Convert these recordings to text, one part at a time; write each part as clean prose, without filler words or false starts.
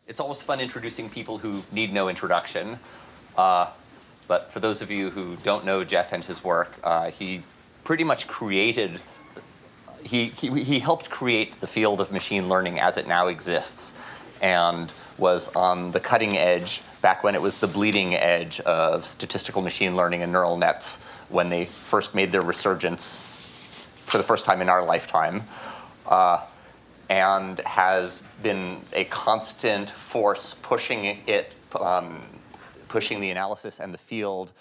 It's always fun introducing people who need no introduction. But for those of you who don't know Jeff and his work, he pretty much created, he helped create the field of machine learning as it now exists, and was on the cutting edge back when it was the bleeding edge of statistical machine learning and neural nets when they first made their resurgence for the first time in our lifetime. And has been a constant force pushing it, pushing the analysis and the field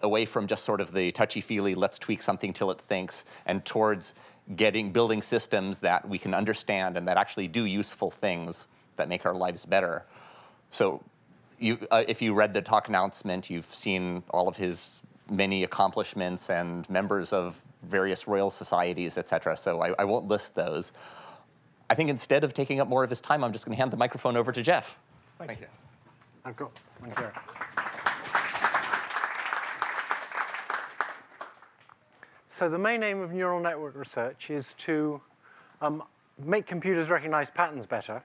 away from just sort of the touchy-feely, let's tweak something till it thinks, and towards building systems that we can understand and that actually do useful things that make our lives better. So if you read the talk announcement, you've seen all of his many accomplishments and members of various royal societies, et cetera, so I won't list those. I think instead of taking up more of his time, I'm just going to hand the microphone over to Jeff. Thank you. I've got one here. So the main aim of neural network research is to make computers recognize patterns better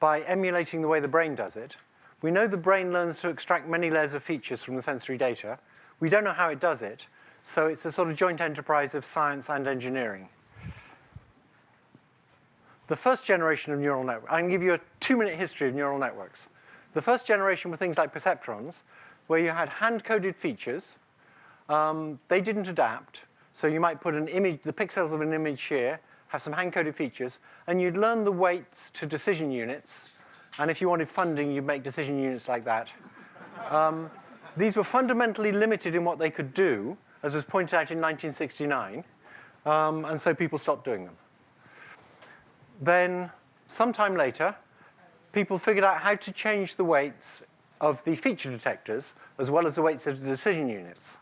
by emulating the way the brain does it. We know the brain learns to extract many layers of features from the sensory data. We don't know how it does it, so it's a sort of joint enterprise of science and engineering. The first generation of neural networks, I can give you a 2-minute history of neural networks. The first generation were things like perceptrons, where you had hand-coded features. They didn't adapt, so you might put an image, the pixels of an image here, have some hand-coded features, and you'd learn the weights to decision units, and if you wanted funding, you'd make decision units like that. These were fundamentally limited in what they could do, as was pointed out in 1969, and so people stopped doing them. Then, sometime later, people figured out how to change the weights of the feature detectors as well as the weights of the decision units.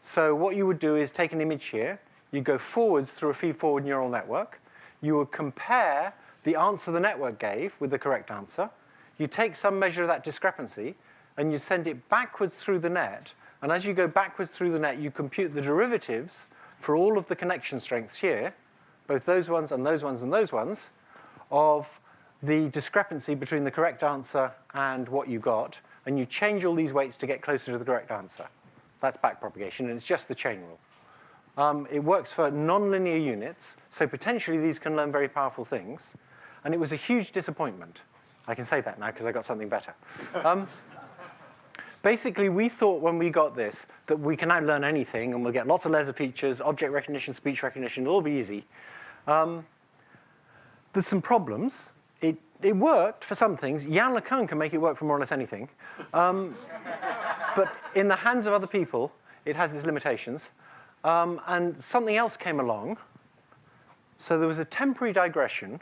So what you would do is take an image here, you go forwards through a feed-forward neural network, you would compare the answer the network gave with the correct answer, you take some measure of that discrepancy, and you send it backwards through the net, and as you go backwards through the net, you compute the derivatives for all of the connection strengths here, both those ones and those ones and those ones, of the discrepancy between the correct answer and what you got, and you change all these weights to get closer to the correct answer. That's backpropagation, and it's just the chain rule. It works for nonlinear units, so potentially these can learn very powerful things, and it was a huge disappointment. I can say that now because I got something better. Basically, we thought when we got this that we can now learn anything, and we'll get lots of layers of features, object recognition, speech recognition, it'll all be easy. There's some problems. It worked for some things. Yann LeCun can make it work for more or less anything. But in the hands of other people, it has its limitations. And something else came along. So there was a temporary digression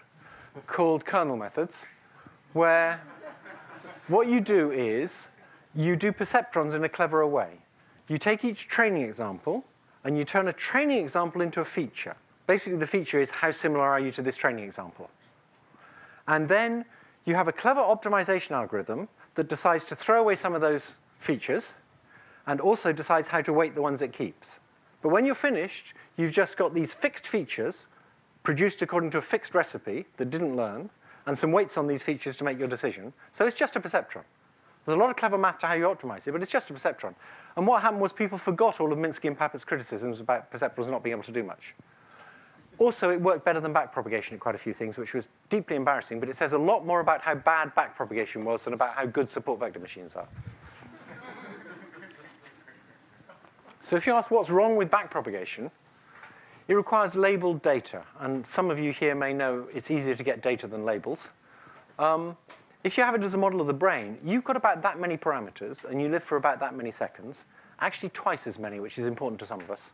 called kernel methods, where what you do is you do perceptrons in a cleverer way. You take each training example, and you turn a training example into a feature. Basically, the feature is how similar are you to this training example. And then you have a clever optimization algorithm that decides to throw away some of those features and also decides how to weight the ones it keeps. But when you're finished, you've just got these fixed features produced according to a fixed recipe that didn't learn, and some weights on these features to make your decision. So it's just a perceptron. There's a lot of clever math to how you optimize it, but it's just a perceptron. And what happened was people forgot all of Minsky and Pappert's criticisms about perceptrons not being able to do much. Also, it worked better than backpropagation at quite a few things, which was deeply embarrassing, but it says a lot more about how bad backpropagation was than about how good support vector machines are. So if you ask what's wrong with backpropagation, it requires labeled data. And some of you here may know it's easier to get data than labels. If you have it as a model of the brain, you've got about that many parameters, and you live for about that many seconds, actually twice as many, which is important to some of us.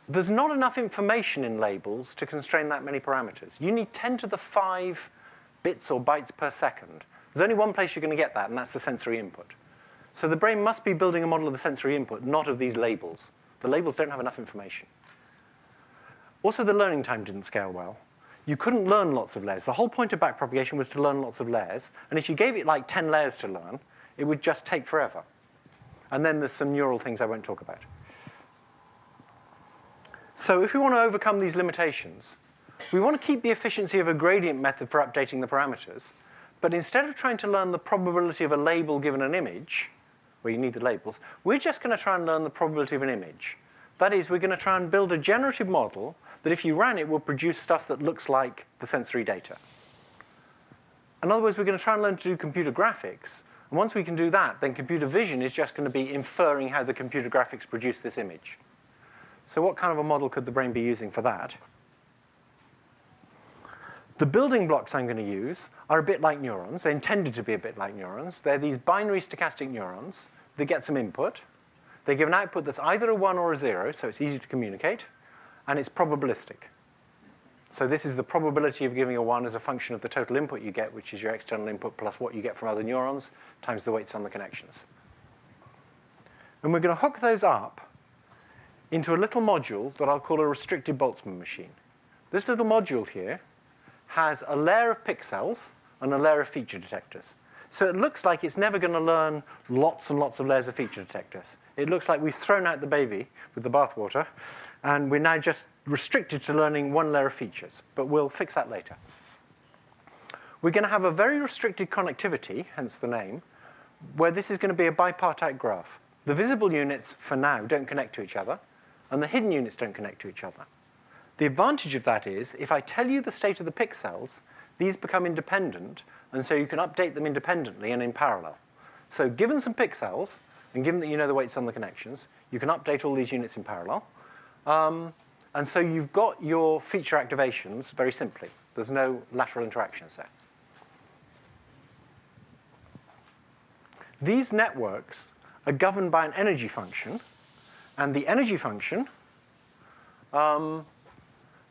There's not enough information in labels to constrain that many parameters. You need 10 to the 5 bits or bytes per second. There's only one place you're going to get that, and that's the sensory input. So the brain must be building a model of the sensory input, not of these labels. The labels don't have enough information. Also, the learning time didn't scale well. You couldn't learn lots of layers. The whole point of backpropagation was to learn lots of layers, and if you gave it like 10 layers to learn, it would just take forever. And then there's some neural things I won't talk about. So if we want to overcome these limitations, we want to keep the efficiency of a gradient method for updating the parameters, but instead of trying to learn the probability of a label given an image, where you need the labels, we're just going to try and learn the probability of an image. That is, we're going to try and build a generative model that if you ran it will produce stuff that looks like the sensory data. In other words, we're going to try and learn to do computer graphics. And once we can do that, then computer vision is just going to be inferring how the computer graphics produce this image. So what kind of a model could the brain be using for that? The building blocks I'm going to use are a bit like neurons. They're intended to be a bit like neurons. They're these binary stochastic neurons that get some input. They give an output that's either a 1 or a 0, so it's easy to communicate, and it's probabilistic. So this is the probability of giving a 1 as a function of the total input you get, which is your external input plus what you get from other neurons, times the weights on the connections. And we're going to hook those up into a little module that I'll call a restricted Boltzmann machine. This little module here has a layer of pixels and a layer of feature detectors. So it looks like it's never going to learn lots and lots of layers of feature detectors. It looks like we've thrown out the baby with the bathwater, and we're now just restricted to learning one layer of features. But we'll fix that later. We're going to have a very restricted connectivity, hence the name, where this is going to be a bipartite graph. The visible units, for now, don't connect to each other, and the hidden units don't connect to each other. The advantage of that is, if I tell you the state of the pixels, these become independent, and so you can update them independently and in parallel. So given some pixels, and given that you know the weights on the connections, you can update all these units in parallel. And so you've got your feature activations very simply. There's no lateral interactions there. These networks are governed by an energy function, and the energy function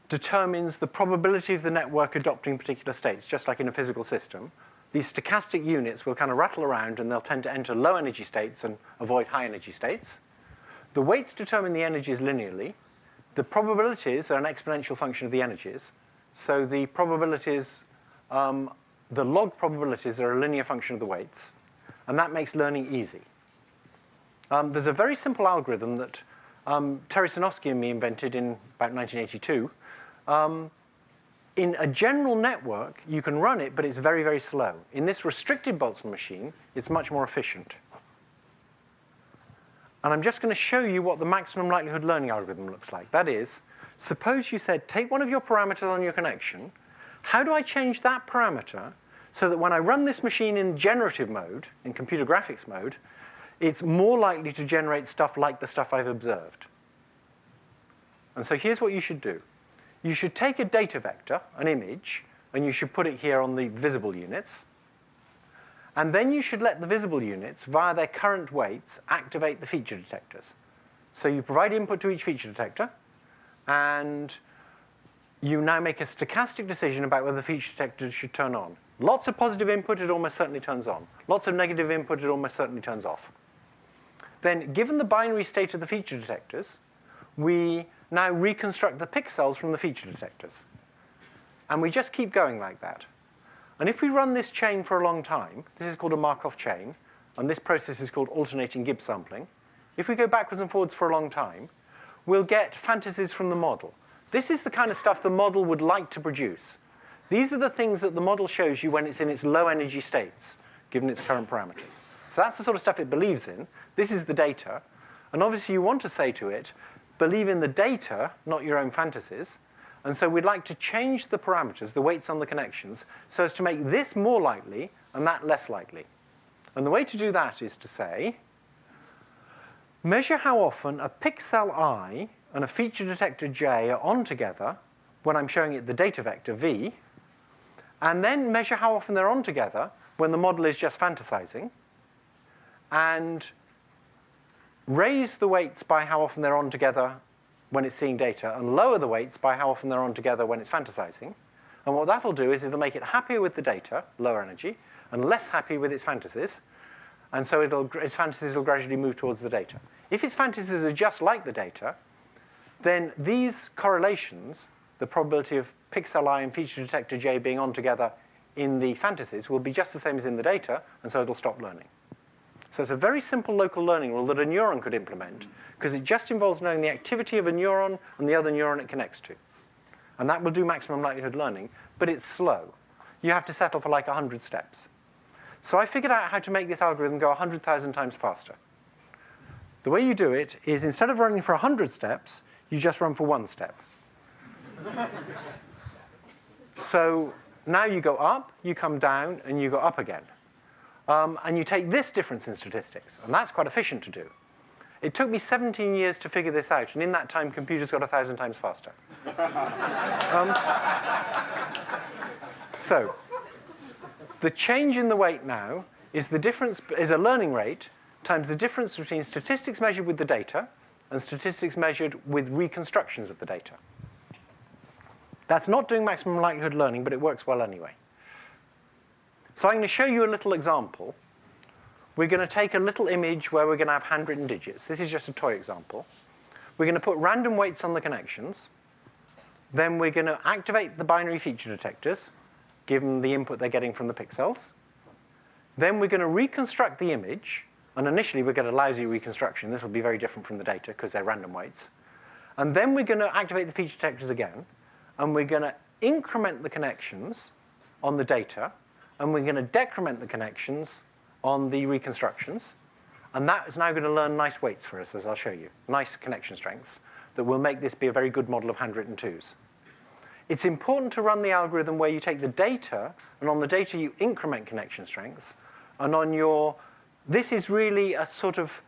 determines the probability of the network adopting particular states, just like in a physical system. These stochastic units will kind of rattle around, and they'll tend to enter low energy states and avoid high energy states. The weights determine the energies linearly. The probabilities are an exponential function of the energies. So the probabilities, the log probabilities are a linear function of the weights, and that makes learning easy. There's a very simple algorithm that Terry Sinofsky and me invented in about 1982. In a general network, you can run it, but it's very, very slow. In this restricted Boltzmann machine, it's much more efficient. And I'm just going to show you what the maximum likelihood learning algorithm looks like. That is, suppose you said, take one of your parameters on your connection. How do I change that parameter so that when I run this machine in generative mode, in computer graphics mode, it's more likely to generate stuff like the stuff I've observed? And so here's what you should do. You should take a data vector, an image, and you should put it here on the visible units. And then you should let the visible units, via their current weights, activate the feature detectors. So you provide input to each feature detector, and you now make a stochastic decision about whether the feature detector should turn on. Lots of positive input, it almost certainly turns on. Lots of negative input, it almost certainly turns off. Then, given the binary state of the feature detectors, we now reconstruct the pixels from the feature detectors. And we just keep going like that. And if we run this chain for a long time, this is called a Markov chain, and this process is called alternating Gibbs sampling. If we go backwards and forwards for a long time, we'll get fantasies from the model. This is the kind of stuff the model would like to produce. These are the things that the model shows you when it's in its low energy states, given its current parameters. So that's the sort of stuff it believes in. This is the data. And obviously you want to say to it, believe in the data, not your own fantasies. And so we'd like to change the parameters, the weights on the connections, so as to make this more likely and that less likely. And the way to do that is to say, measure how often a pixel I and a feature detector J are on together when I'm showing it the data vector V, and then measure how often they're on together when the model is just fantasizing, and raise the weights by how often they're on together when it's seeing data, and lower the weights by how often they're on together when it's fantasizing. And what that'll do is it'll make it happier with the data, lower energy, and less happy with its fantasies. And so its fantasies will gradually move towards the data. If its fantasies are just like the data, then these correlations, the probability of pixel I and feature detector J being on together in the fantasies, will be just the same as in the data, and so it'll stop learning. So it's a very simple local learning rule that a neuron could implement, because it just involves knowing the activity of a neuron and the other neuron it connects to. And that will do maximum likelihood learning, but it's slow. You have to settle for like 100 steps. So I figured out how to make this algorithm go 100,000 times faster. The way you do it is instead of running for 100 steps, you just run for 1 step. So now you go up, you come down, and you go up again. And you take this difference in statistics, and that's quite efficient to do. It took me 17 years to figure this out, and in that time, computers got 1,000 times faster. So the change in the weight now is the difference is a learning rate times the difference between statistics measured with the data and statistics measured with reconstructions of the data. That's not doing maximum likelihood learning, but it works well anyway. So I'm going to show you a little example. We're going to take a little image where we're going to have handwritten digits. This is just a toy example. We're going to put random weights on the connections. Then we're going to activate the binary feature detectors, give them the input they're getting from the pixels. Then we're going to reconstruct the image. And initially, we get a lousy reconstruction. This will be very different from the data because they're random weights. And then we're going to activate the feature detectors again. And we're going to increment the connections on the data. And we're going to decrement the connections on the reconstructions. And that is now going to learn nice weights for us, as I'll show you, nice connection strengths that will make this be a very good model of handwritten twos. It's important to run the algorithm where you take the data, and on the data you increment connection strengths. And on your, this is really a sort of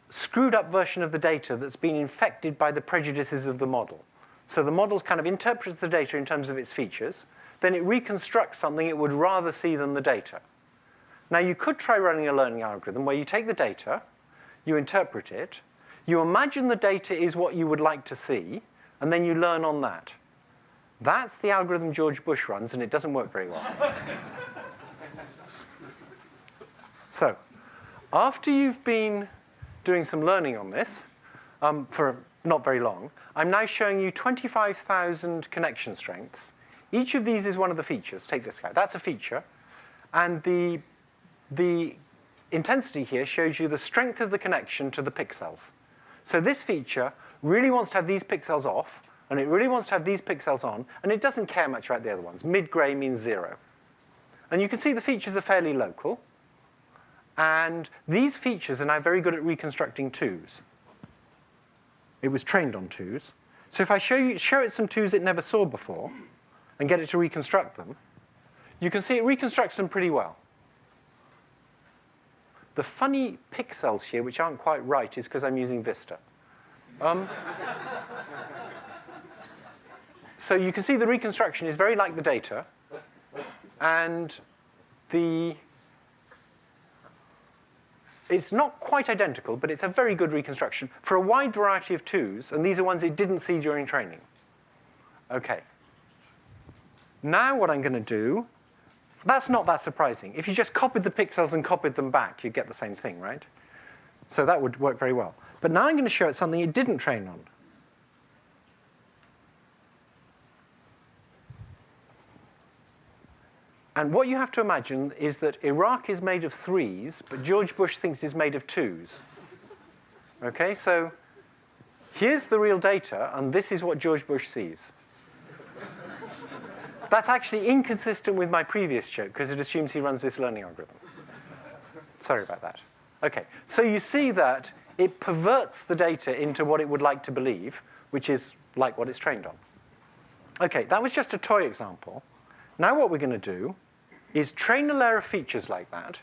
screwed up version of the data that's been infected by the prejudices of the model. So the model kind of interprets the data in terms of its features. Then it reconstructs something it would rather see than the data. Now, you could try running a learning algorithm where you take the data, you interpret it, you imagine the data is what you would like to see, and then you learn on that. That's the algorithm George Bush runs, and it doesn't work very well. So, after you've been doing some learning on this for not very long, I'm now showing you 25,000 connection strengths. Each of these is one of the features. Take this guy. That's a feature. And the intensity here shows you the strength of the connection to the pixels. So this feature really wants to have these pixels off, and it really wants to have these pixels on, and it doesn't care much about the other ones. Mid-gray means 0. And you can see the features are fairly local. And these features are now very good at reconstructing twos. It was trained on twos. So if I show it some twos it never saw before, and get it to reconstruct them, you can see it reconstructs them pretty well. The funny pixels here, which aren't quite right, is because I'm using Vista. So you can see the reconstruction is very like the data, and it's not quite identical, but it's a very good reconstruction for a wide variety of twos, and these are ones it didn't see during training. Okay. Now what I'm going to do, that's not that surprising. If you just copied the pixels and copied them back, you'd get the same thing, right? So that would work very well. But now I'm going to show it something it didn't train on. And what you have to imagine is that Iraq is made of 3s, but George Bush thinks it's made of 2s. Okay, so here's the real data, and this is what George Bush sees. That's actually inconsistent with my previous joke, because it assumes he runs this learning algorithm. Sorry about that. Okay, so you see that it perverts the data into what it would like to believe, which is like what it's trained on. Okay, that was just a toy example. Now what we're going to do is train a layer of features like that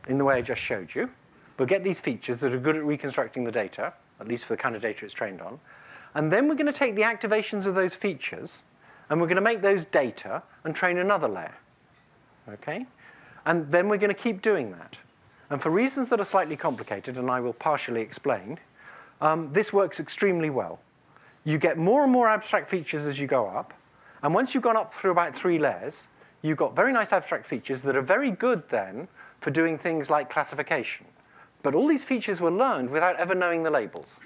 in the way I just showed you. We'll get these features that are good at reconstructing the data, at least for the kind of data it's trained on. And then we're going to take the activations of those features, and we're going to make those data and train another layer. Okay? And then we're going to keep doing that. And for reasons that are slightly complicated, and I will partially explain, this works extremely well. You get more and more abstract features as you go up. And once you've gone up through about 3 layers, you've got very nice abstract features that are very good then for doing things like classification. But all these features were learned without ever knowing the labels.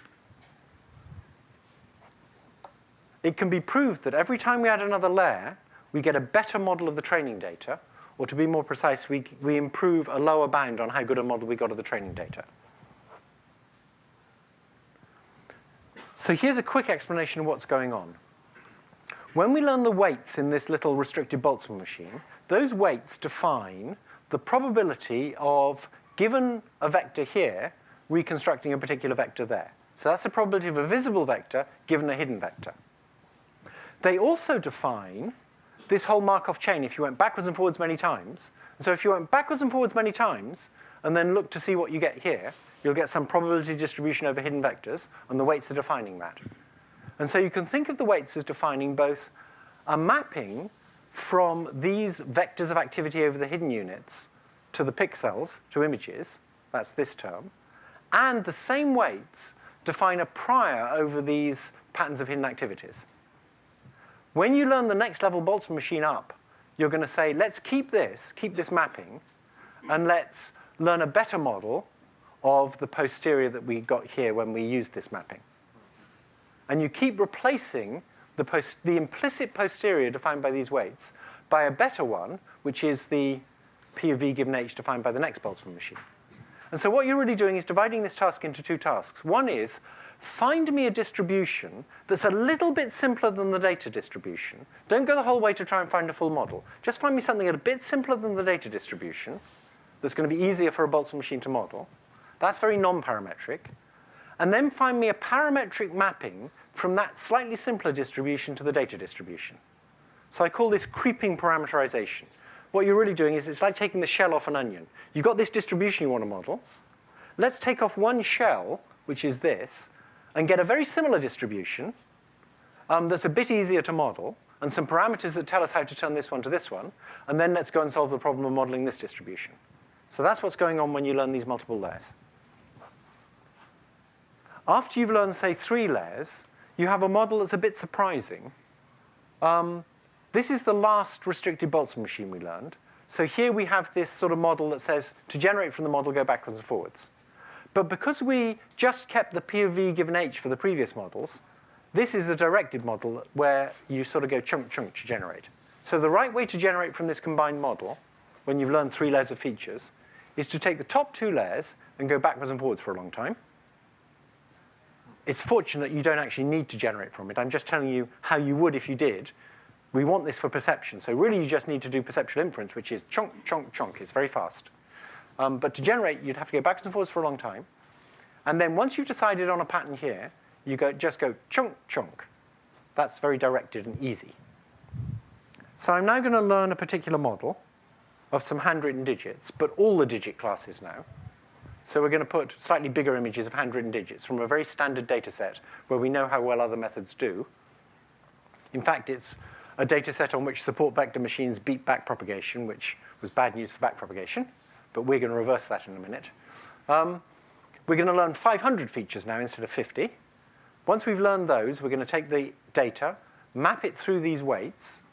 It can be proved that every time we add another layer, we get a better model of the training data, or to be more precise, we improve a lower bound on how good a model we got of the training data. So here's a quick explanation of what's going on. When we learn the weights in this little restricted Boltzmann machine, those weights define the probability of, given a vector here, reconstructing a particular vector there. So that's the probability of a visible vector given a hidden vector. They also define this whole Markov chain if you went backwards and forwards many times. So if you went backwards and forwards many times and then look to see what you get here, you'll get some probability distribution over hidden vectors, and the weights are defining that. And so you can think of the weights as defining both a mapping from these vectors of activity over the hidden units to the pixels, to images, that's this term, and the same weights define a prior over these patterns of hidden activities. When you learn the next level Boltzmann machine up, you're going to say, let's keep this mapping, and let's learn a better model of the posterior that we got here when we used this mapping. And you keep replacing the implicit posterior defined by these weights by a better one, which is the P of V given H defined by the next Boltzmann machine. And so what you're really doing is dividing this task into two tasks. One is, find me a distribution that's a little bit simpler than the data distribution. Don't go the whole way to try and find a full model. Just find me something a bit simpler than the data distribution that's going to be easier for a Boltzmann machine to model. That's very non-parametric. And then find me a parametric mapping from that slightly simpler distribution to the data distribution. So I call this creeping parameterization. What you're really doing is it's like taking the shell off an onion. You've got this distribution you want to model. Let's take off one shell, which is this, and get a very similar distribution that's a bit easier to model, and some parameters that tell us how to turn this one to this one, and then let's go and solve the problem of modeling this distribution. So that's what's going on when you learn these multiple layers. After you've learned, say, 3 layers, you have a model that's a bit surprising. This is the last restricted Boltzmann machine we learned. So here we have this sort of model that says, to generate from the model, go backwards and forwards. But because we just kept the P of V given H for the previous models, this is the directed model where you sort of go chunk, chunk to generate. So the right way to generate from this combined model, when you've learned 3 layers of features, is to take the top 2 layers and go backwards and forwards for a long time. It's fortunate you don't actually need to generate from it. I'm just telling you how you would if you did. We want this for perception. So really, you just need to do perceptual inference, which is chunk, chunk, chunk. It's very fast. But to generate, you'd have to go backwards and forwards for a long time. And then once you've decided on a pattern here, you just go chunk, chunk. That's very directed and easy. So I'm now going to learn a particular model of some handwritten digits, but all the digit classes now. So we're going to put slightly bigger images of handwritten digits from a very standard data set where we know how well other methods do. In fact, it's a data set on which support vector machines beat backpropagation, which was bad news for backpropagation, but we're going to reverse that in a minute. We're going to learn 500 features now instead of 50. Once we've learned those, we're going to take the data, map it through these weights,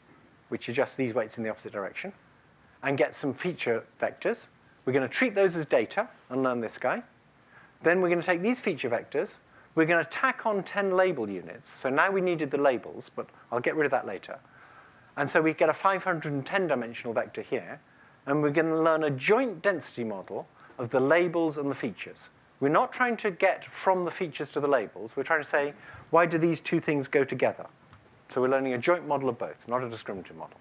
which are just these weights in the opposite direction, and get some feature vectors. We're going to treat those as data and learn this guy. Then we're going to take these feature vectors. We're going to tack on 10 label units. So now we needed the labels, but I'll get rid of that later. And so we get a 510-dimensional vector here. And we're going to learn a joint density model of the labels and the features. We're not trying to get from the features to the labels. We're trying to say, why do these two things go together? So we're learning a joint model of both, not a discriminative model.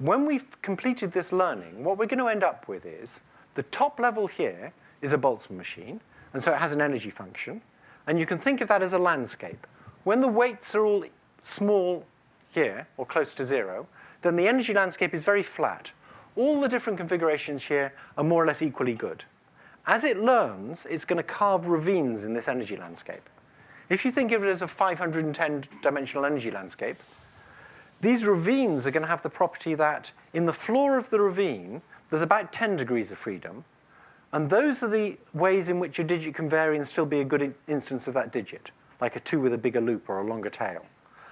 When we've completed this learning, what we're going to end up with is the top level here is a Boltzmann machine, and so it has an energy function. And you can think of that as a landscape. When the weights are all small here, or close to 0, then the energy landscape is very flat. All the different configurations here are more or less equally good. As it learns, it's going to carve ravines in this energy landscape. If you think of it as a 510-dimensional energy landscape, these ravines are going to have the property that in the floor of the ravine, there's about 10 degrees of freedom. And those are the ways in which a digit can vary and still be a good instance of that digit, like a 2 with a bigger loop or a longer tail.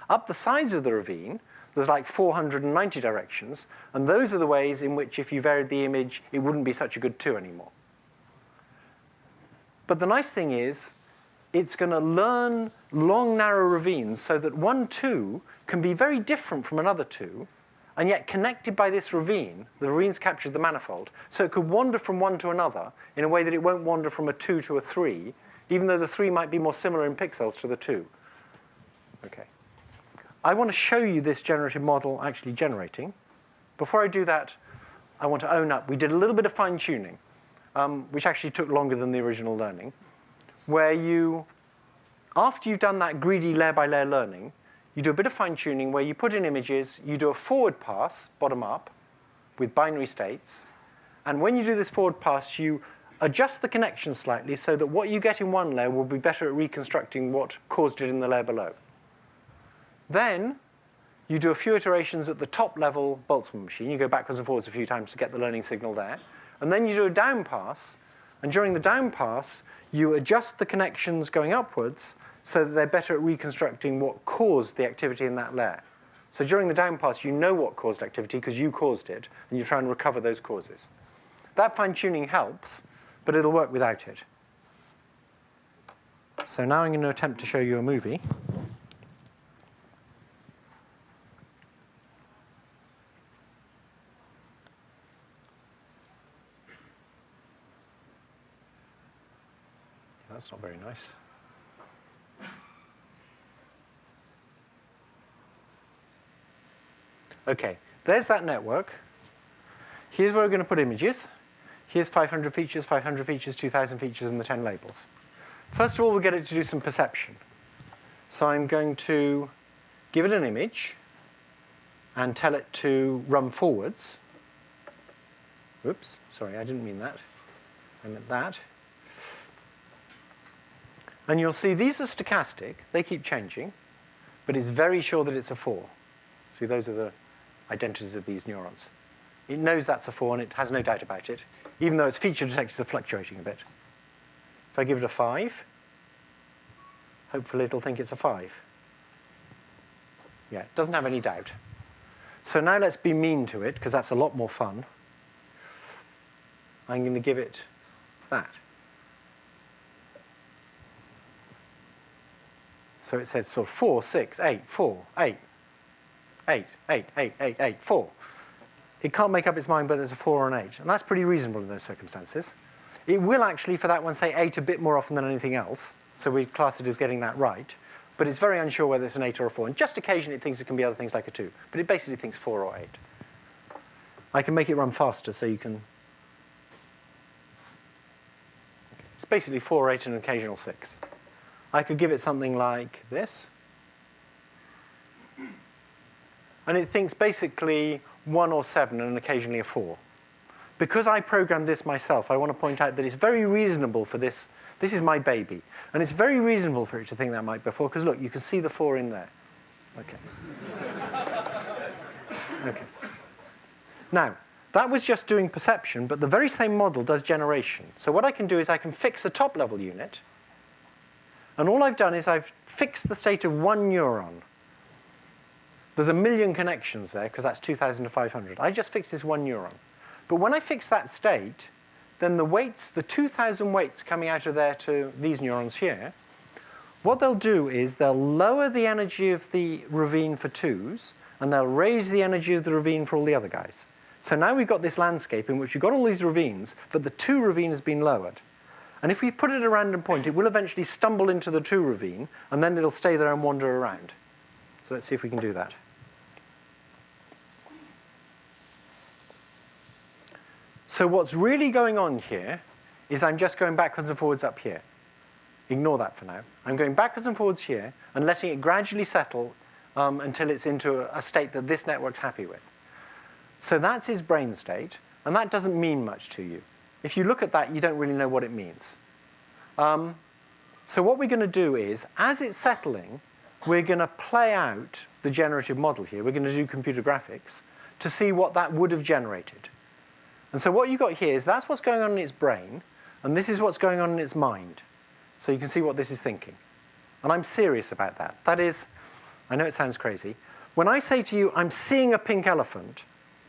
Up the sides of the ravine, there's like 490 directions. And those are the ways in which if you varied the image, it wouldn't be such a good 2 anymore. But the nice thing is, it's going to learn long, narrow ravines so that one 2 can be very different from another 2, and yet connected by this ravine. The ravine's captured the manifold, so it could wander from one to another in a way that it won't wander from a 2 to a 3, even though the 3 might be more similar in pixels to the 2. Okay. I want to show you this generative model actually generating. Before I do that, I want to own up. We did a little bit of fine-tuning, which actually took longer than the original learning, where you, after you've done that greedy layer-by-layer learning, you do a bit of fine-tuning where you put in images, you do a forward pass, bottom up, with binary states. And when you do this forward pass, you adjust the connection slightly so that what you get in one layer will be better at reconstructing what caused it in the layer below. Then you do a few iterations at the top level Boltzmann machine. You go backwards and forwards a few times to get the learning signal there. And then you do a down pass. And during the down pass, you adjust the connections going upwards so that they're better at reconstructing what caused the activity in that layer. So during the down pass, you know what caused activity because you caused it, and you try and recover those causes. That fine-tuning helps, but it'll work without it. So now I'm going to attempt to show you a movie. That's not very nice. OK, there's that network. Here's where we're going to put images. Here's 500 features, 2,000 features, and the 10 labels. First of all, we'll get it to do some perception. So I'm going to give it an image and tell it to run forwards. Oops, sorry, I didn't mean that. I meant that. And you'll see these are stochastic. They keep changing. But it's very sure that it's a 4. See, those are the identities of these neurons. It knows that's a 4, and it has no doubt about it, even though its feature detectors are fluctuating a bit. If I give it a 5, hopefully it'll think it's a 5. Yeah, it doesn't have any doubt. So now let's be mean to it, because that's a lot more fun. I'm going to give it that. So it says sort of 4, 6, 8, 4, 8, 8, 8, 8, 8, 8, 4. It can't make up its mind whether it's a 4 or an 8. And that's pretty reasonable in those circumstances. It will actually, for that one, say 8 a bit more often than anything else. So we class it as getting that right. But it's very unsure whether it's an 8 or a 4. And just occasionally it thinks it can be other things like a 2. But it basically thinks 4 or 8. I can make it run faster so you can... It's basically 4, 8, and an occasional 6. I could give it something like this. And it thinks basically 1 or 7 and occasionally a 4. Because I programmed this myself, I want to point out that it's very reasonable for this. This is my baby. And it's very reasonable for it to think that might be a 4, because look, you can see the 4 in there. OK. OK. Now, that was just doing perception, but the very same model does generation. So what I can do is I can fix a top-level unit. And all I've done is I've fixed the state of one neuron. There's a million connections there, because that's 2,000 to 500. I just fixed this one neuron. But when I fix that state, then the weights, the 2,000 weights coming out of there to these neurons here, what they'll do is they'll lower the energy of the ravine for 2s, and they'll raise the energy of the ravine for all the other guys. So now we've got this landscape in which we've got all these ravines, but the 2 ravine has been lowered. And if we put it at a random point, it will eventually stumble into the 2 ravine, and then it'll stay there and wander around. So let's see if we can do that. So what's really going on here is I'm just going backwards and forwards up here. Ignore that for now. I'm going backwards and forwards here and letting it gradually settle until it's into a state that this network's happy with. So that's his brain state, and that doesn't mean much to you. If you look at that, you don't really know what it means. So what we're going to do is, as it's settling, we're going to play out the generative model here. We're going to do computer graphics to see what that would have generated. And so what you've got here is that's what's going on in its brain, and this is what's going on in its mind. So you can see what this is thinking. And I'm serious about that. That is, I know it sounds crazy. When I say to you, I'm seeing a pink elephant,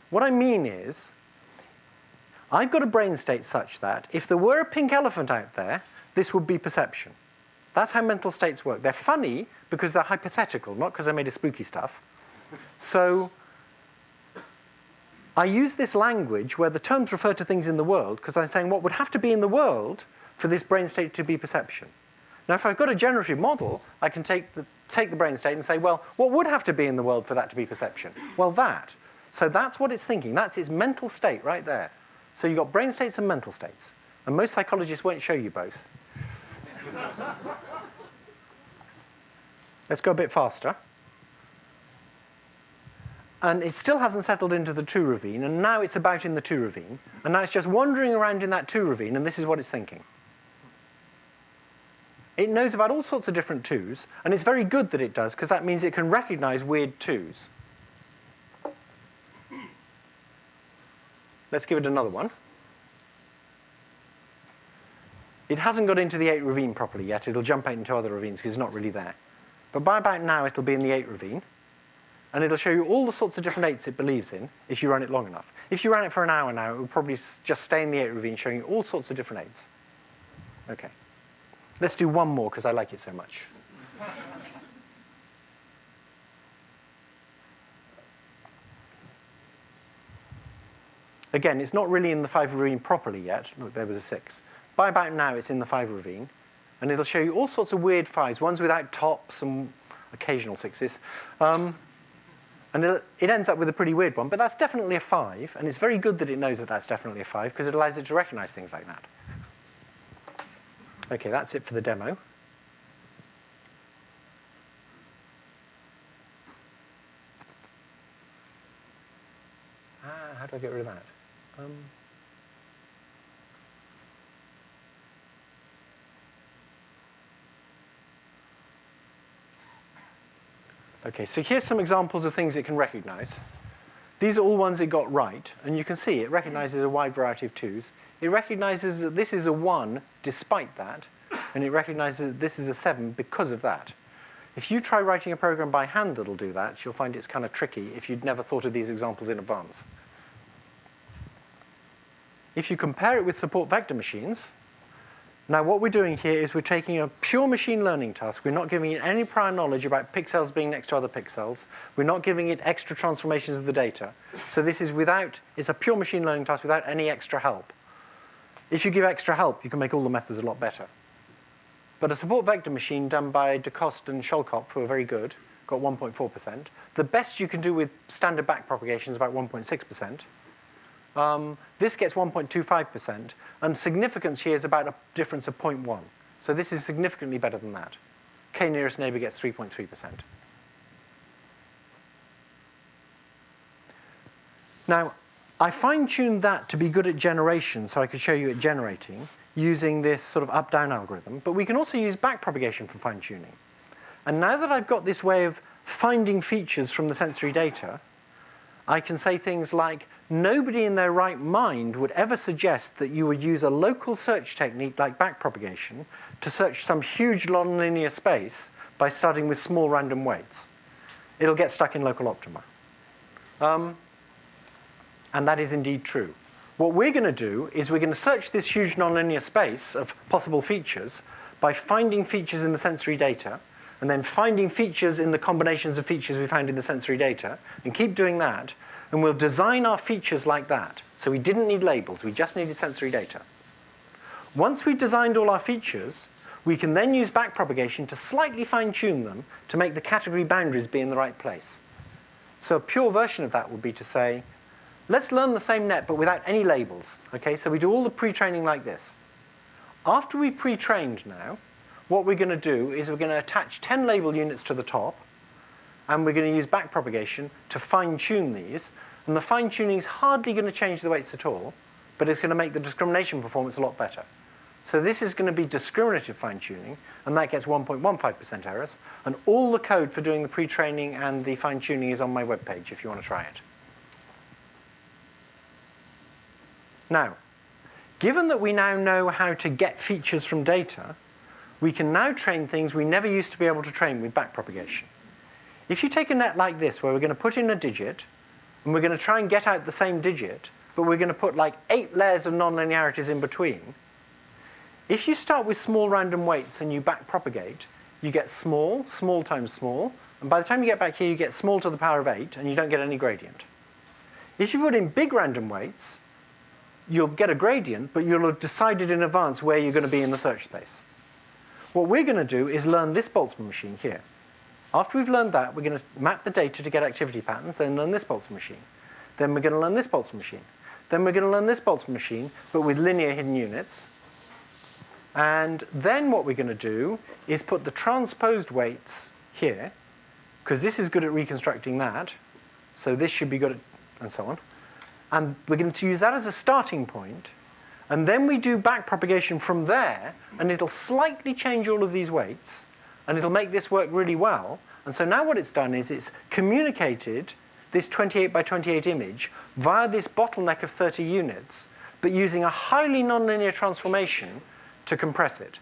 what I mean is, I've got a brain state such that if there were a pink elephant out there, this would be perception. That's how mental states work. They're funny because they're hypothetical, not because I made a spooky stuff. So I use this language where the terms refer to things in the world because I'm saying what would have to be in the world for this brain state to be perception. Now, if I've got a generative model, I can take the brain state and say, well, what would have to be in the world for that to be perception? Well, that. So that's what it's thinking. That's its mental state right there. So you've got brain states and mental states. And most psychologists won't show you both. Let's go a bit faster. And it still hasn't settled into the 2 ravine, and now it's about in the 2 ravine. And now it's just wandering around in that 2 ravine, and this is what it's thinking. It knows about all sorts of different 2s, and it's very good that it does, because that means it can recognize weird 2s. Let's give it another one. It hasn't got into the 8 ravine properly yet. It'll jump out into other ravines because it's not really there. But by about now, it'll be in the 8 ravine. And it'll show you all the sorts of different 8s it believes in if you run it long enough. If you ran it for an hour now, it would probably just stay in the 8 ravine showing you all sorts of different 8s. OK. Let's do one more because I like it so much. Again, it's not really in the 5 ravine properly yet. Look, there was a 6. By about now, it's in the 5 ravine. And it'll show you all sorts of weird 5s, ones without tops and occasional 6s. And it ends up with a pretty weird one. But that's definitely a 5. And it's very good that it knows that that's definitely a 5, because it allows it to recognize things like that. OK, that's it for the demo. How do I get rid of that? OK, so here's some examples of things it can recognize. These are all ones it got right. And you can see it recognizes a wide variety of 2s. It recognizes that this is a 1 despite that. And it recognizes that this is a 7 because of that. If you try writing a program by hand that'll do that, you'll find it's kind of tricky if you'd never thought of these examples in advance. If you compare it with support vector machines, now what we're doing here is we're taking a pure machine learning task. We're not giving it any prior knowledge about pixels being next to other pixels. We're not giving it extra transformations of the data. So this is it's a pure machine learning task without any extra help. If you give extra help, you can make all the methods a lot better. But a support vector machine done by DeCoste and Scholkopf, who are very good, got 1.4%. The best you can do with standard backpropagation is about 1.6%. This gets 1.25%, and significance here is about a difference of 0.1. So this is significantly better than that. K nearest neighbor gets 3.3%. Now, I fine-tuned that to be good at generation, so I could show you it generating, using this sort of up-down algorithm. But we can also use backpropagation for fine-tuning. And now that I've got this way of finding features from the sensory data, I can say things like, nobody in their right mind would ever suggest that you would use a local search technique like backpropagation to search some huge nonlinear space by starting with small random weights. It'll get stuck in local optima. And that is indeed true. What we're going to do is we're going to search this huge nonlinear space of possible features by finding features in the sensory data, and then finding features in the combinations of features we found in the sensory data, and keep doing that. And we'll design our features like that. So we didn't need labels. We just needed sensory data. Once we've designed all our features, we can then use backpropagation to slightly fine-tune them to make the category boundaries be in the right place. So a pure version of that would be to say, let's learn the same net, but without any labels. OK, so we do all the pre-training like this. After we pre-trained now, what we're going to do is we're going to attach 10 label units to the top, and we're going to use backpropagation to fine-tune these. And the fine-tuning is hardly going to change the weights at all, but it's going to make the discrimination performance a lot better. So this is going to be discriminative fine-tuning, and that gets 1.15% errors. And all the code for doing the pre-training and the fine-tuning is on my webpage if you want to try it. Now, given that we now know how to get features from data, we can now train things we never used to be able to train with backpropagation. If you take a net like this, where we're going to put in a digit, and we're going to try and get out the same digit, but we're going to put like 8 layers of nonlinearities in between, if you start with small random weights and you backpropagate, you get small, small times small, and by the time you get back here, you get small to the power of 8, and you don't get any gradient. If you put in big random weights, you'll get a gradient, but you'll have decided in advance where you're going to be in the search space. what we're going to do is learn this Boltzmann machine here. After we've learned that, we're going to map the data to get activity patterns, then learn this Boltzmann machine. Then we're going to learn this Boltzmann machine. Then we're going to learn this Boltzmann machine, but with linear hidden units. And then what we're going to do is put the transposed weights here, because this is good at reconstructing that. So this should be good at, and so on. And we're going to use that as a starting point. And then we do backpropagation from there, and it'll slightly change all of these weights, and it'll make this work really well. And so now what it's done is it's communicated this 28 by 28 image via this bottleneck of 30 units, but using a highly nonlinear transformation to compress it.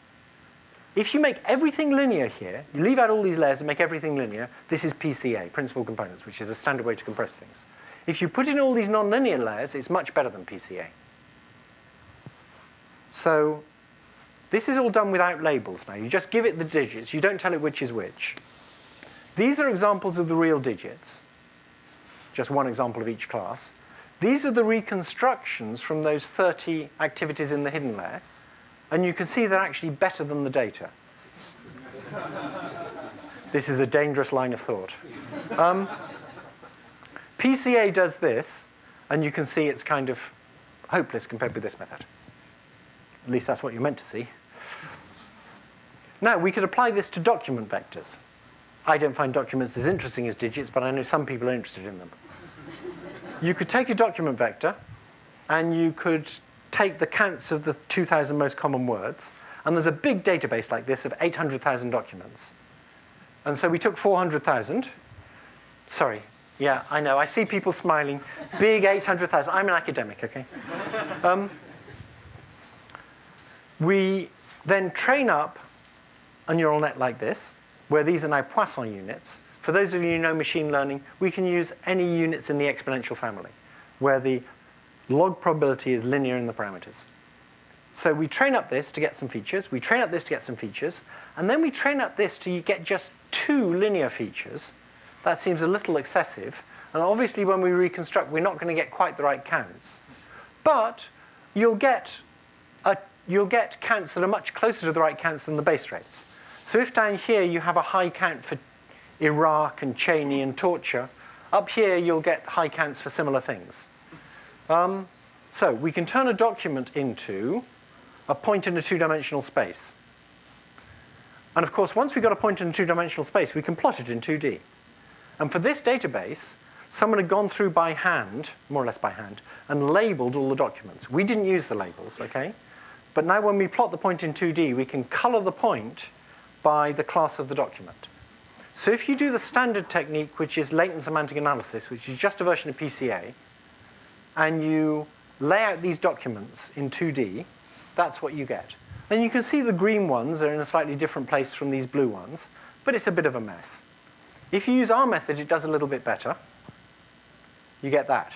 If you make everything linear here, you leave out all these layers and make everything linear, this is PCA, principal components, which is a standard way to compress things. If you put in all these nonlinear layers, it's much better than PCA. So this is all done without labels now. You just give it the digits. You don't tell it which is which. These are examples of the real digits. Just one example of each class. These are the reconstructions from those 30 activities in the hidden layer. And you can see they're actually better than the data. This is a dangerous line of thought. PCA does this, and you can see it's kind of hopeless compared with this method. At least that's what you're meant to see. Now, we could apply this to document vectors. I don't find documents as interesting as digits, but I know some people are interested in them. You could take a document vector, and you could take the counts of the 2,000 most common words, and there's a big database like this of 800,000 documents. And so we took 400,000. Sorry. Yeah, I know. I see people smiling. Big 800,000. I'm an academic, OK? We then train up a neural net like this, where these are now Poisson units. For those of you who know machine learning, we can use any units in the exponential family, where the log probability is linear in the parameters. So we train up this to get some features. We train up this to get some features. And then we train up this to get just 2 linear features. That seems a little excessive. And obviously, when we reconstruct, we're not going to get quite the right counts. But you'll get counts that are much closer to the right counts than the base rates. So if down here you have a high count for Iraq and Cheney and torture, up here you'll get high counts for similar things. So we can turn a document into a point in a 2-dimensional space. And of course, once we've got a point in a 2-dimensional space, we can plot it in 2D. And for this database, someone had gone through by hand, more or less by hand, and labeled all the documents. We didn't use the labels, OK? But now when we plot the point in 2D, we can color the point by the class of the document. So if you do the standard technique, which is latent semantic analysis, which is just a version of PCA, and you lay out these documents in 2D, that's what you get. And you can see the green ones are in a slightly different place from these blue ones, but it's a bit of a mess. If you use our method, it does a little bit better. You get that.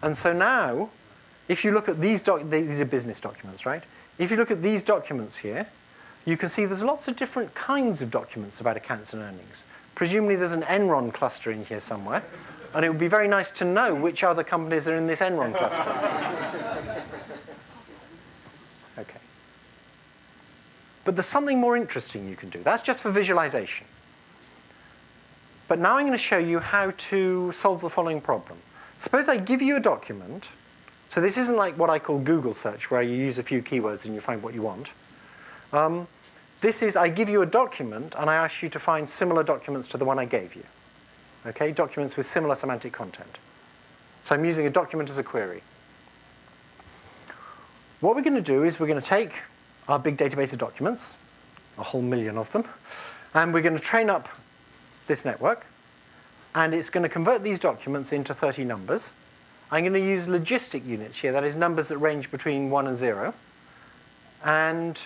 And so now, if you look at these are business documents, right? If you look at these documents here, you can see there's lots of different kinds of documents about accounts and earnings. Presumably there's an Enron cluster in here somewhere, and it would be very nice to know which other companies are in this Enron cluster. OK. But there's something more interesting you can do. That's just for visualization. But now I'm going to show you how to solve the following problem. Suppose I give you a document. So this isn't like what I call Google search, where you use a few keywords and you find what you want. This is, I give you a document, and I ask you to find similar documents to the one I gave you. OK, documents with similar semantic content. So I'm using a document as a query. What we're going to do is we're going to take our big database of documents, a whole million of them, and we're going to train up this network. And it's going to convert these documents into 30 numbers. I'm going to use logistic units here, that is, numbers that range between 1 and 0. And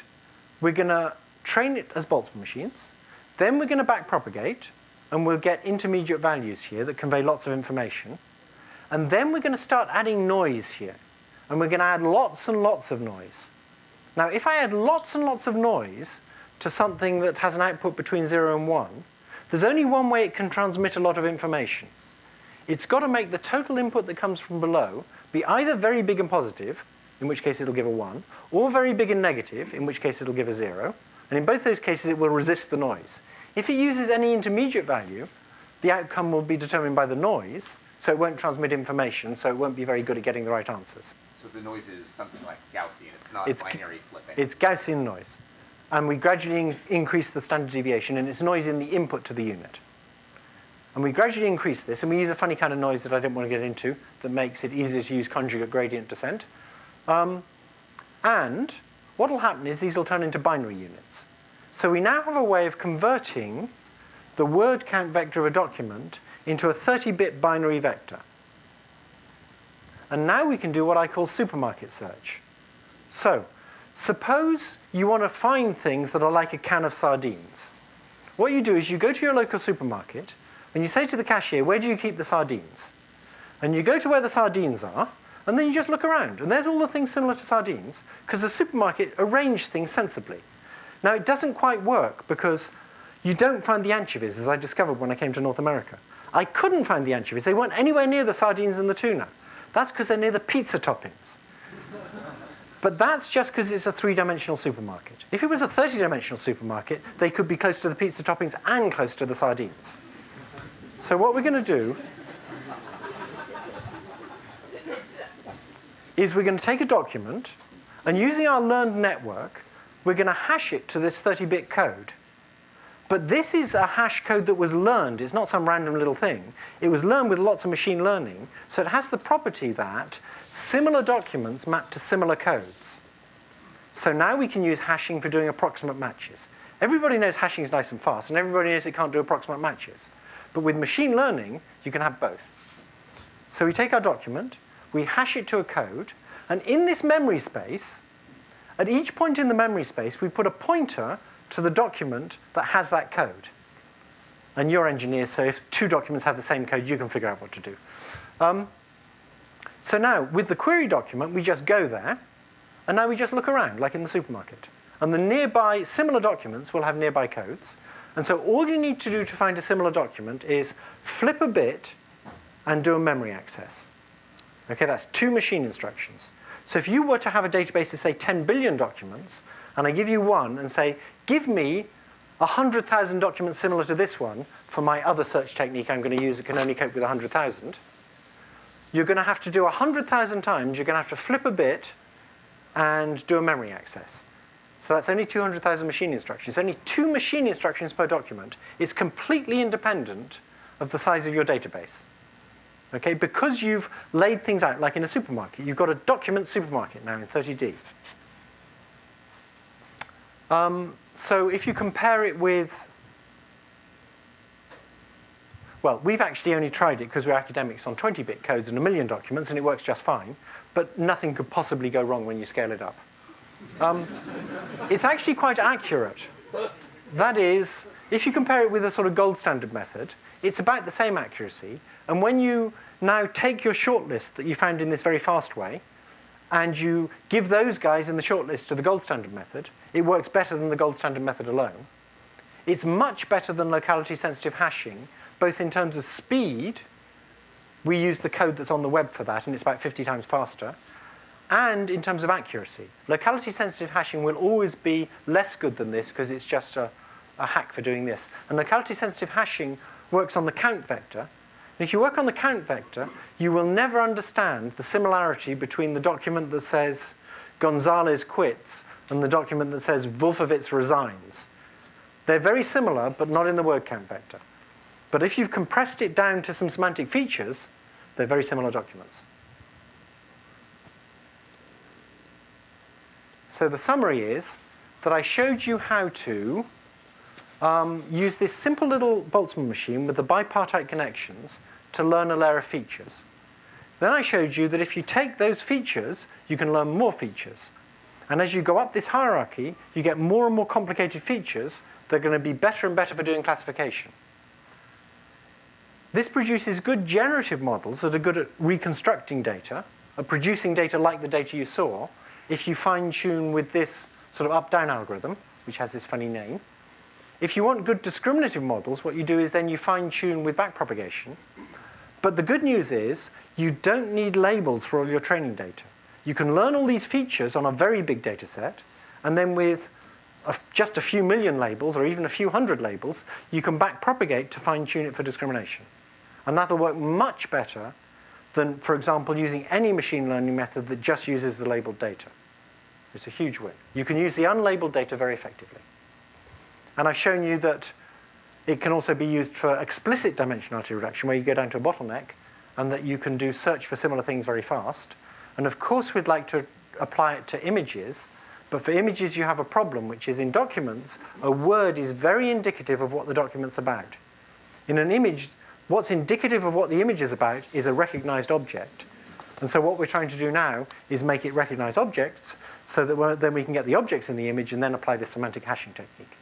we're going to train it as Boltzmann machines. Then we're going to backpropagate, and we'll get intermediate values here that convey lots of information. And then we're going to start adding noise here. And we're going to add lots and lots of noise. Now, if I add lots and lots of noise to something that has an output between 0 and 1, there's only one way it can transmit a lot of information. It's got to make the total input that comes from below be either very big and positive, in which case it'll give a 1, or very big and negative, in which case it'll give a 0. And in both those cases, it will resist the noise. If it uses any intermediate value, the outcome will be determined by the noise, so it won't transmit information, so it won't be very good at getting the right answers. So the noise is something like Gaussian. It's not binary flipping. It's Gaussian noise. And we gradually increase the standard deviation, and it's noise in the input to the unit. And we gradually increase this, and we use a funny kind of noise that I don't want to get into that makes it easier to use conjugate gradient descent. And what will happen is these will turn into binary units. So we now have a way of converting the word count vector of a document into a 30-bit binary vector. And now we can do what I call supermarket search. So suppose you want to find things that are like a can of sardines. What you do is you go to your local supermarket, and you say to the cashier, where do you keep the sardines? And you go to where the sardines are, and then you just look around. And there's all the things similar to sardines, because the supermarket arranged things sensibly. Now, it doesn't quite work, because you don't find the anchovies, as I discovered when I came to North America. I couldn't find the anchovies. They weren't anywhere near the sardines and the tuna. That's because they're near the pizza toppings. But that's just because it's a 3-dimensional supermarket. If it was a 30-dimensional supermarket, they could be close to the pizza toppings and close to the sardines. So what we're going to do is we're going to take a document, and using our learned network, we're going to hash it to this 30-bit code. But this is a hash code that was learned. It's not some random little thing. It was learned with lots of machine learning. So it has the property that similar documents map to similar codes. So now we can use hashing for doing approximate matches. Everybody knows hashing is nice and fast, and everybody knows it can't do approximate matches. But with machine learning, you can have both. So we take our document, we hash it to a code, and in this memory space, at each point in the memory space, we put a pointer to the document that has that code. And you're engineers, so if 2 documents have the same code, you can figure out what to do. So now, with the query document, we just go there, and now we just look around, like in the supermarket. And the nearby similar documents will have nearby codes. And so all you need to do to find a similar document is flip a bit and do a memory access. Okay, that's 2 machine instructions. So if you were to have a database of, say, 10 billion documents, and I give you one and say, give me 100,000 documents similar to this one for my other search technique I'm going to use that can only cope with 100,000, you're going to have to do 100,000 times. You're going to have to flip a bit and do a memory access. So that's only 200,000 machine instructions. Only 2 machine instructions per document. It's completely independent of the size of your database. Okay, because you've laid things out like in a supermarket. You've got a document supermarket now in 30D. So if you compare it with, well, we've actually only tried it because we're academics on 20-bit codes and 1 million documents, and it works just fine. But nothing could possibly go wrong when you scale it up. It's actually quite accurate. That is, if you compare it with a sort of gold standard method, it's about the same accuracy. And when you now take your shortlist that you found in this very fast way, and you give those guys in the shortlist to the gold standard method, it works better than the gold standard method alone. It's much better than locality-sensitive hashing, both in terms of speed. We use the code that's on the web for that, and it's about 50 times faster. And in terms of accuracy. Locality-sensitive hashing will always be less good than this because it's just a hack for doing this. And locality-sensitive hashing works on the count vector. And if you work on the count vector, you will never understand the similarity between the document that says Gonzalez quits and the document that says Wolfowitz resigns. They're very similar, but not in the word count vector. But if you've compressed it down to some semantic features, they're very similar documents. So the summary is that I showed you how to use this simple little Boltzmann machine with the bipartite connections to learn a layer of features. Then I showed you that if you take those features, you can learn more features. And as you go up this hierarchy, you get more and more complicated features that are going to be better and better for doing classification. This produces good generative models that are good at reconstructing data, at producing data like the data you saw, if you fine-tune with this sort of up-down algorithm, which has this funny name. If you want good discriminative models, what you do is then you fine-tune with backpropagation. But the good news is you don't need labels for all your training data. you can learn all these features on a very big data set, and then with just a few million labels or even a few hundred labels, you can backpropagate to fine-tune it for discrimination. And that'll work much better than, for example, using any machine learning method that just uses the labeled data. It's a huge win. You can use the unlabeled data very effectively. And I've shown you that it can also be used for explicit dimensionality reduction, where you go down to a bottleneck, and that you can do search for similar things very fast. And of course, we'd like to apply it to images, but for images, you have a problem, which is in documents, a word is very indicative of what the document's about. In an image, what's indicative of what the image is about is a recognized object. And so what we're trying to do now is make it recognize objects so that then we can get the objects in the image and then apply the semantic hashing technique.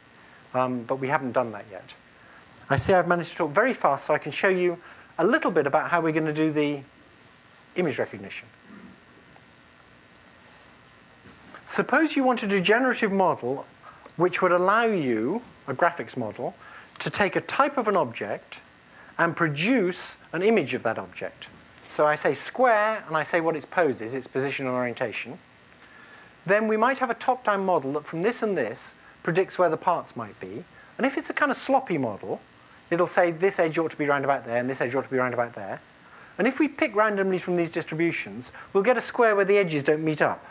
But we haven't done that yet. I see I've managed to talk very fast, so I can show you a little bit about how we're going to do the image recognition. Suppose you wanted a generative model which would allow you, a graphics model, to take a type of an object and produce an image of that object. So I say square, and I say what its pose is, its position and orientation. Then we might have a top-down model that from this and this predicts where the parts might be. And if it's a kind of sloppy model, it'll say this edge ought to be round about there, and this edge ought to be round about there. And if we pick randomly from these distributions, we'll get a square where the edges don't meet up.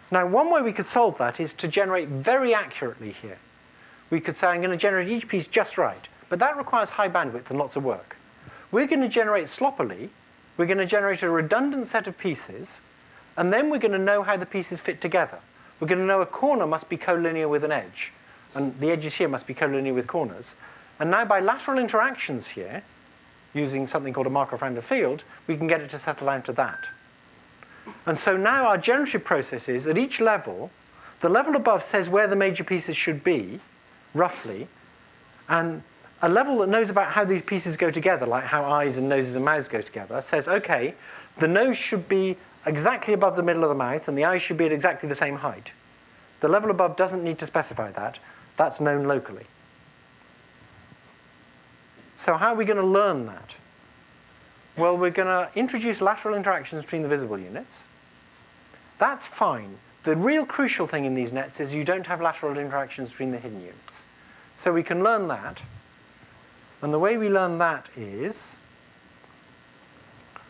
Now, one way we could solve that is to generate very accurately here. We could say, I'm going to generate each piece just right. But that requires high bandwidth and lots of work. We're going to generate sloppily. We're going to generate a redundant set of pieces. And then we're going to know how the pieces fit together. We're going to know a corner must be collinear with an edge. And the edges here must be collinear with corners. And now by lateral interactions here, using something called a Markov random field, we can get it to settle down to that. And so now our generative process is, at each level, the level above says where the major pieces should be, roughly, and a level that knows about how these pieces go together, like how eyes and noses and mouths go together, says, OK, the nose should be exactly above the middle of the mouth, and the eyes should be at exactly the same height. The level above doesn't need to specify that. That's known locally. So how are we going to learn that? Well, we're going to introduce lateral interactions between the visible units. That's fine. The real crucial thing in these nets is you don't have lateral interactions between the hidden units. So we can learn that. And the way we learn that is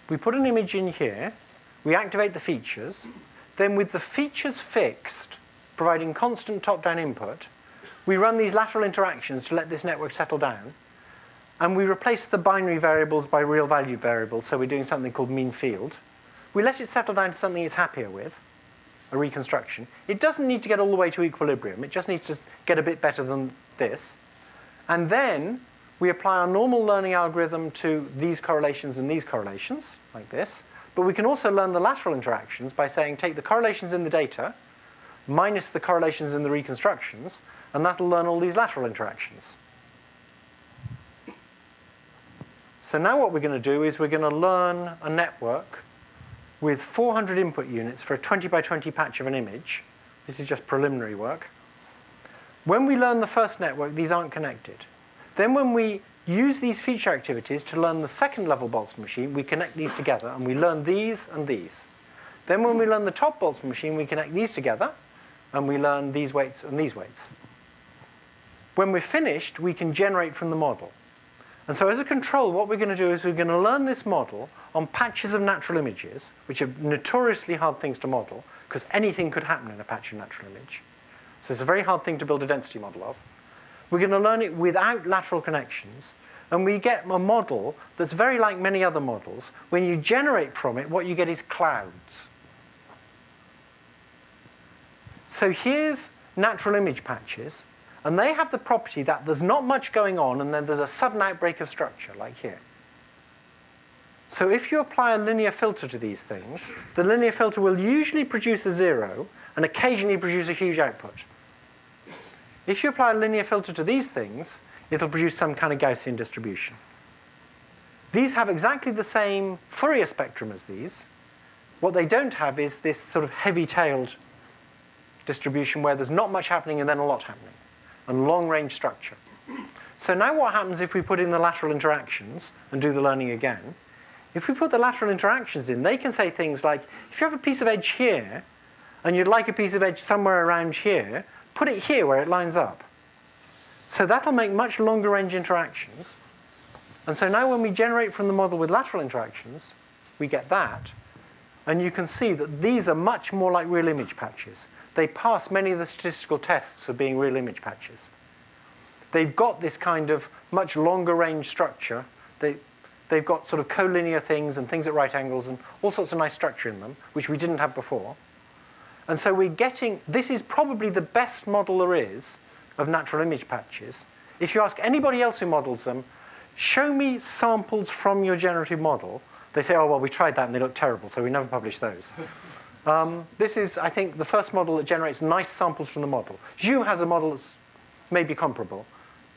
we put an image in here. We activate the features. Then with the features fixed, providing constant top-down input, we run these lateral interactions to let this network settle down. And we replace the binary variables by real value variables, so we're doing something called mean field. We let it settle down to something it's happier with, a reconstruction. It doesn't need to get all the way to equilibrium. It just needs to get a bit better than this. And then we apply our normal learning algorithm to these correlations and these correlations, like this. But we can also learn the lateral interactions by saying, take the correlations in the data, minus the correlations in the reconstructions, and that'll learn all these lateral interactions. So now what we're going to do is we're going to learn a network with 400 input units for a 20 by 20 patch of an image. This is just preliminary work. When we learn the first network, these aren't connected. Then when we use these feature activities to learn the second level Boltzmann machine, we connect these together, and we learn these and these. Then when we learn the top Boltzmann machine, we connect these together, and we learn these weights and these weights. When we're finished, we can generate from the model. And so as a control, what we're going to do is we're going to learn this model on patches of natural images, which are notoriously hard things to model, because anything could happen in a patch of natural image. So it's a very hard thing to build a density model of. We're going to learn it without lateral connections, and we get a model that's very like many other models. When you generate from it, what you get is clouds. So here's natural image patches. And they have the property that there's not much going on, and then there's a sudden outbreak of structure, like here. So if you apply a linear filter to these things, the linear filter will usually produce a 0 and occasionally produce a huge output. If you apply a linear filter to these things, it'll produce some kind of Gaussian distribution. These have exactly the same Fourier spectrum as these. What they don't have is this sort of heavy-tailed distribution where there's not much happening and then a lot happening. And long-range structure. So now what happens if we put in the lateral interactions and do the learning again If we put the lateral interactions in, they can say things like, if you have a piece of edge here, and you'd like a piece of edge somewhere around here, put it here where it lines up. So that'll make much longer range interactions. And so now when we generate from the model with lateral interactions, we get that. And you can see that these are much more like real image patches. They pass many of the statistical tests for being real image patches. They've got this kind of much longer range structure. They've got sort of collinear things and things at right angles and all sorts of nice structure in them, which we didn't have before. And so we're getting, this is probably the best model there is of natural image patches. If you ask anybody else who models them, show me samples from your generative model, they say, oh, well, we tried that and they look terrible, so we never publish those. This is, I think, the first model that generates nice samples from the model. Zhu has a model that's maybe comparable.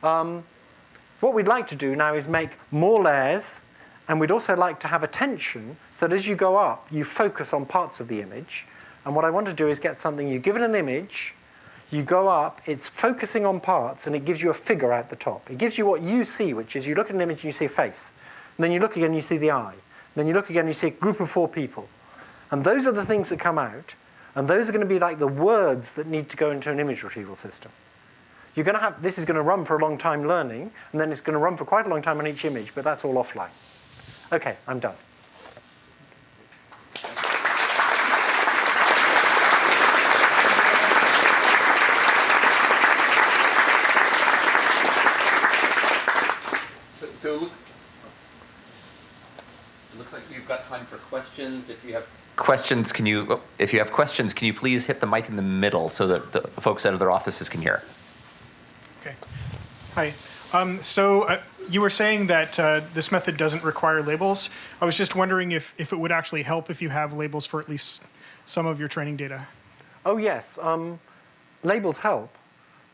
What we'd like to do now is make more layers, and we'd also like to have attention so that as you go up, you focus on parts of the image. And what I want to do is get something, you give it an image, you go up, it's focusing on parts, and it gives you a figure at the top. It gives you what you see, which is you look at an image and you see a face. And then you look again and you see the eye. Then you look again and you see a group of 4 people. And those are the things that come out, and those are going to be like the words that need to go into an image retrieval system. You're going to have, this is going to run for a long time learning, and then it's going to run for quite a long time on each image, but that's all offline. OK, I'm done. So it looks like we've got time for questions. If you have questions, can you please hit the mic in the middle so that the folks out of their offices can hear? Okay. Hi. You were saying that this method doesn't require labels. I was just wondering if it would actually help if you have labels for at least some of your training data. Oh, yes. Labels help.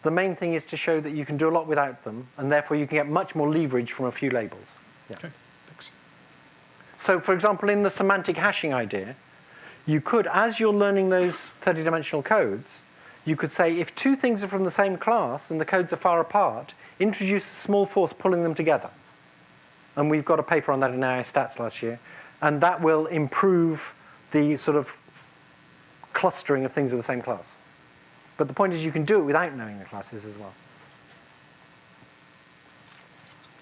The main thing is to show that you can do a lot without them, and therefore you can get much more leverage from a few labels. Yeah. Okay, thanks. So, for example, in the semantic hashing idea, you could, as you're learning those 30-dimensional codes, you could say, if 2 things are from the same class and the codes are far apart, introduce a small force pulling them together. And we've got a paper on that in AI Stats last year. And that will improve the sort of clustering of things of the same class. But the point is you can do it without knowing the classes as well.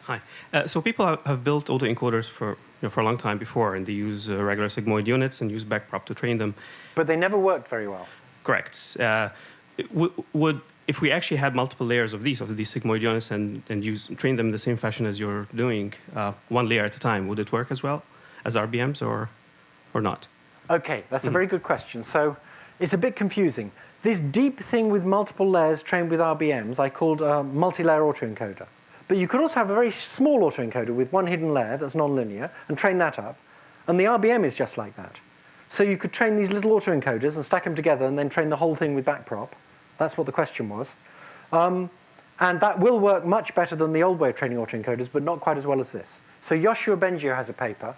Hi. So people have built autoencoders for a long time before, and they use regular sigmoid units and use backprop to train them. But they never worked very well. Correct. If we actually had multiple layers of these sigmoid units and train them in the same fashion as you're doing, 1 layer at a time, would it work as well as RBMs or not? OK, that's a very good question. So it's a bit confusing. This deep thing with multiple layers trained with RBMs I called a multi-layer autoencoder. But you could also have a very small autoencoder with 1 hidden layer that's nonlinear and train that up. And the RBM is just like that. So you could train these little autoencoders and stack them together and then train the whole thing with backprop. That's what the question was. And that will work much better than the old way of training autoencoders, but not quite as well as this. So Yoshua Bengio has a paper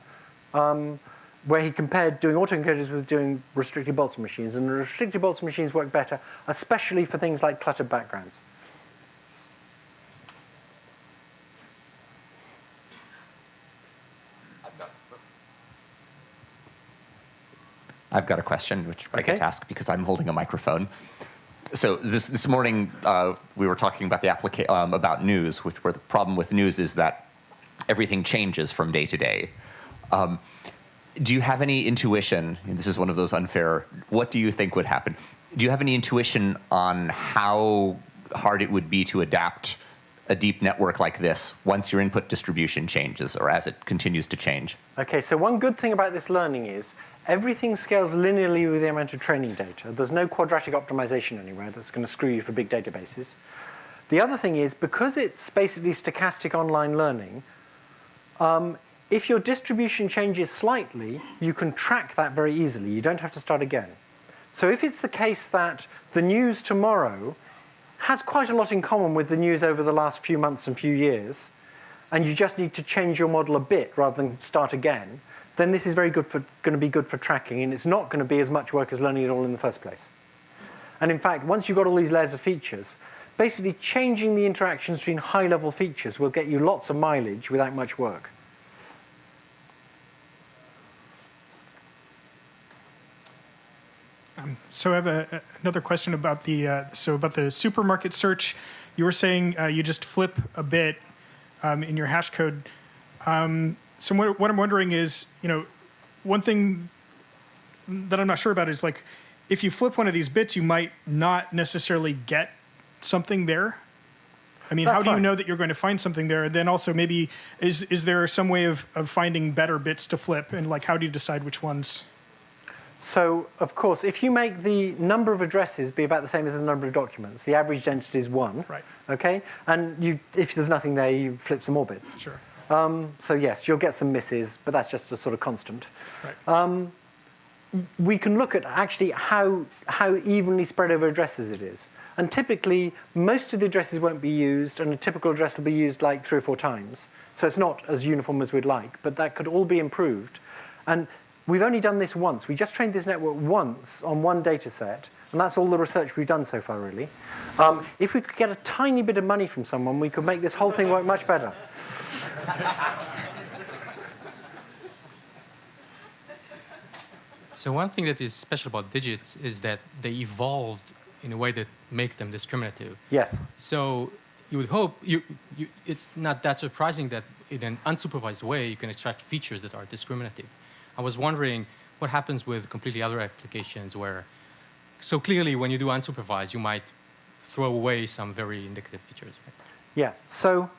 where he compared doing autoencoders with doing restricted Boltzmann machines. And the restricted Boltzmann machines work better, especially for things like cluttered backgrounds. I've got a question, which I get to ask because I'm holding a microphone. So this morning, we were talking about about news, where the problem with news is that everything changes from day to day. Do you have any intuition, and this is one of those unfair, what do you think would happen? Do you have any intuition on how hard it would be to adapt a deep network like this once your input distribution changes or as it continues to change? OK, so one good thing about this learning is everything scales linearly with the amount of training data. There's no quadratic optimization anywhere that's going to screw you for big databases. The other thing is, because it's basically stochastic online learning, if your distribution changes slightly, you can track that very easily. You don't have to start again. So if it's the case that the news tomorrow has quite a lot in common with the news over the last few months and few years, and you just need to change your model a bit rather than start again, then this is going to be good for tracking, and it's not going to be as much work as learning it all in the first place. And in fact, once you've got all these layers of features, basically changing the interactions between high-level features will get you lots of mileage without much work. So I have another question about the supermarket search. You were saying you just flip a bit in your hash code. So what I'm wondering is, one thing that I'm not sure about is like, if you flip one of these bits, you might not necessarily get something there. I mean, how do you know that you're going to find something there? And then also maybe, is there some way of finding better bits to flip? And like, how do you decide which ones? So, of course, if you make the number of addresses be about the same as the number of documents, the average density is 1. Right. Okay? And if there's nothing there, you flip some more bits. Sure. So yes, you'll get some misses, but that's just a sort of constant. Right. We can look at actually how evenly spread over addresses it is. And typically, most of the addresses won't be used, and a typical address will be used like 3 or 4 times. So it's not as uniform as we'd like, but that could all be improved. And we've only done this once. We just trained this network once on one data set, and that's all the research we've done so far, really. If we could get a tiny bit of money from someone, we could make this whole thing work much better. So one thing that is special about digits is that they evolved in a way that make them discriminative. Yes. So you would hope, it's not that surprising that in an unsupervised way, you can extract features that are discriminative. I was wondering what happens with completely other applications where, so clearly when you do unsupervised, you might throw away some very indicative features. Right? Yeah. So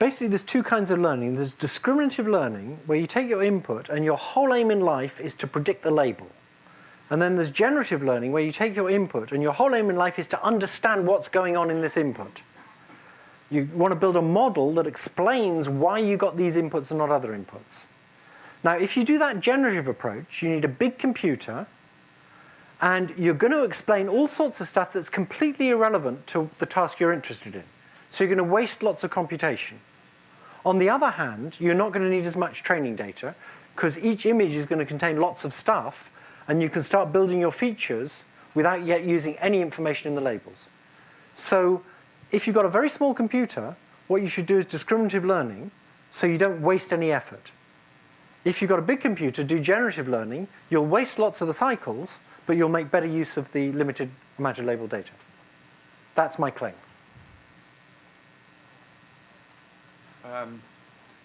basically, there's 2 kinds of learning. There's discriminative learning, where you take your input, and your whole aim in life is to predict the label. And then there's generative learning, where you take your input, and your whole aim in life is to understand what's going on in this input. You want to build a model that explains why you got these inputs and not other inputs. Now, if you do that generative approach, you need a big computer, and you're going to explain all sorts of stuff that's completely irrelevant to the task you're interested in. So you're going to waste lots of computation. On the other hand, you're not going to need as much training data, because each image is going to contain lots of stuff, and you can start building your features without yet using any information in the labels. So if you've got a very small computer, what you should do is discriminative learning, so you don't waste any effort. If you've got a big computer, do generative learning. You'll waste lots of the cycles, but you'll make better use of the limited amount of labeled data. That's my claim.